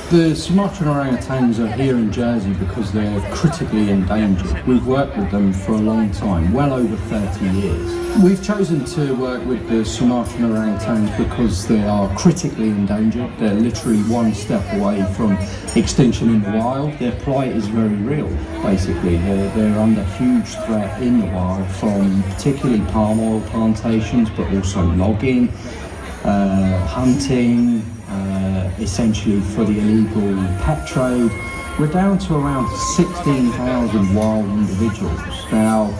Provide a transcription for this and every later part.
The Sumatran orangutans are here in Jersey because they're critically endangered. We've worked with them for a long time, well over 30 years. We've chosen to work with the Sumatran orangutans because they are critically endangered. They're literally one step away from extinction in the wild. Their plight is very real, basically. They're under huge threat in the wild from particularly palm oil plantations, but also logging, hunting, essentially for the illegal pet trade. We're down to around 16,000 wild individuals. Now,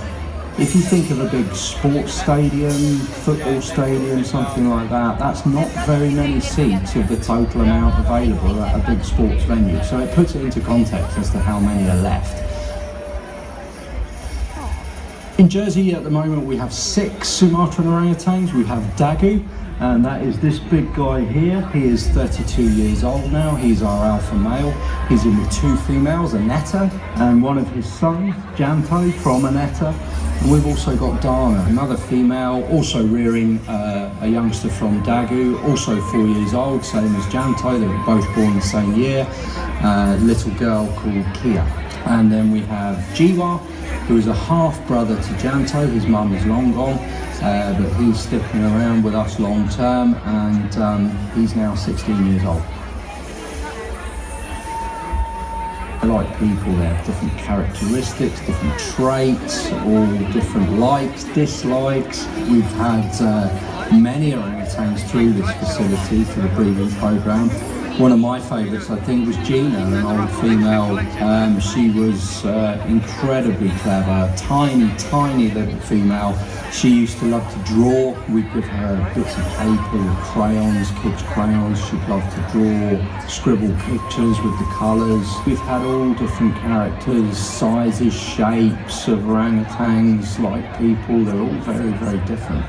if you think of a big sports stadium, football stadium, something like that, that's not very many seats of the total amount available at a big sports venue. So it puts it into context as to how many are left. In Jersey at the moment we have 6 Sumatran orangutans. We have Dagu, and that is this big guy here. He is 32 years old now. He's our alpha male. He's in with 2 females, a netta, and one of his sons, Janto, from a netta. And we've also got Dana, another female, also rearing a youngster from Dagu, also 4 years old, same as Janto. They were both born the same year. A little girl called Kia. And then we have Jiwa, who is a half-brother to Janto. His mum is long gone, but he's sticking around with us long term, and he's now 16 years old. Like people, they have different characteristics, different traits, all different likes, dislikes. We've had many orangutans through this facility for the breeding program. One of my favourites, I think, was Gina, an old female. She was incredibly clever, tiny little female. She used to love to draw. We'd give her bits of paper, crayons, kids' crayons. She'd love to draw, scribble pictures with the colours. We've had all different characters, sizes, shapes of orangutans, like people. They're all very different.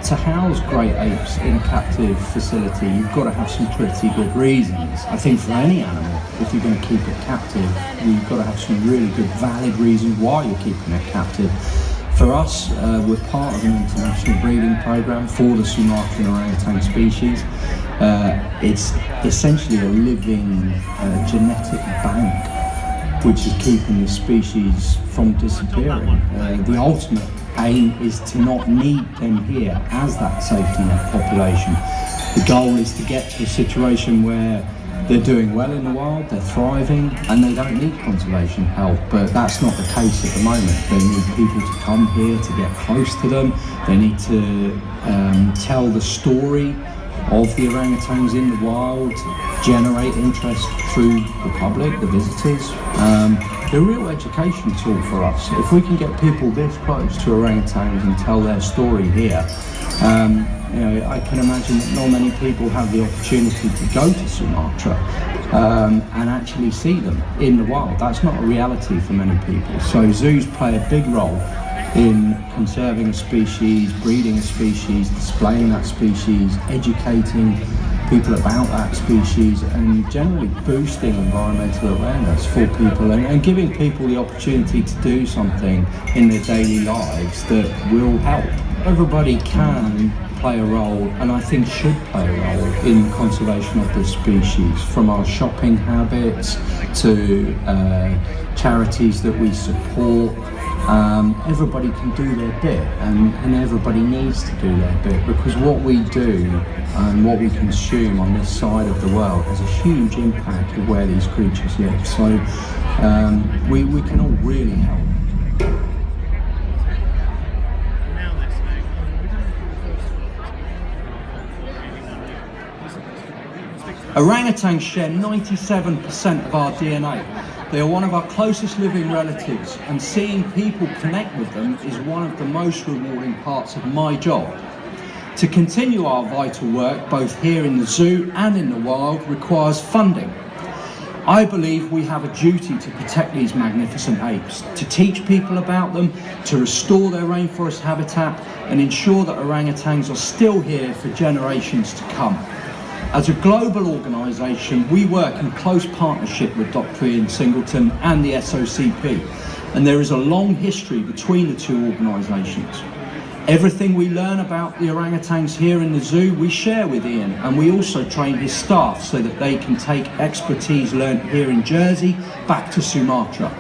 To house great apes in a captive facility, you've got to have some pretty good reasons. I think for any animal, if you're going to keep it captive, you've got to have some really good, valid reasons why you're keeping it captive. For us, we're part of an international breeding program for the Sumatran orangutan species. It's essentially a living genetic bank which is keeping the species from disappearing. The ultimate aim is to not need them here as that safety net population. The goal is to get to a situation where they're doing well in the wild, they're thriving, and they don't need conservation help, but that's not the case at the moment. They need people to come here to get close to them. They need to tell the story of the orangutans in the wild, generate interest through the public, the visitors. They're a real education tool for us. If we can get people this close to orangutans and tell their story here, I can imagine that not many people have the opportunity to go to Sumatra and actually see them in the wild. That's not a reality for many people. So zoos play a big role in conserving a species, breeding a species, displaying that species, educating people about that species, and generally boosting environmental awareness for people and giving people the opportunity to do something in their daily lives that will help. Everybody can play a role, and I think should play a role, in conservation of this species, from our shopping habits to charities that we support. Everybody can do their bit, and everybody needs to do their bit, because what we do and what we consume on this side of the world has a huge impact of where these creatures live. So we can all really help. Orangutans share 97% of our DNA. They are one of our closest living relatives, and seeing people connect with them is one of the most rewarding parts of my job. To continue our vital work, both here in the zoo and in the wild, requires funding. I believe we have a duty to protect these magnificent apes, to teach people about them, to restore their rainforest habitat, and ensure that orangutans are still here for generations to come. As a global organisation, we work in close partnership with Dr. Ian Singleton and the SOCP, and there is a long history between the two organisations. Everything we learn about the orangutans here in the zoo, we share with Ian, and we also train his staff so that they can take expertise learnt here in Jersey back to Sumatra.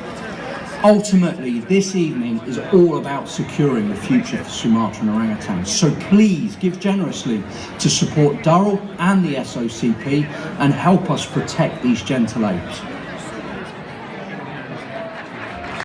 Ultimately, this evening is all about securing the future for Sumatran orangutans. So please give generously to support Durrell and the SOCP and help us protect these gentle apes.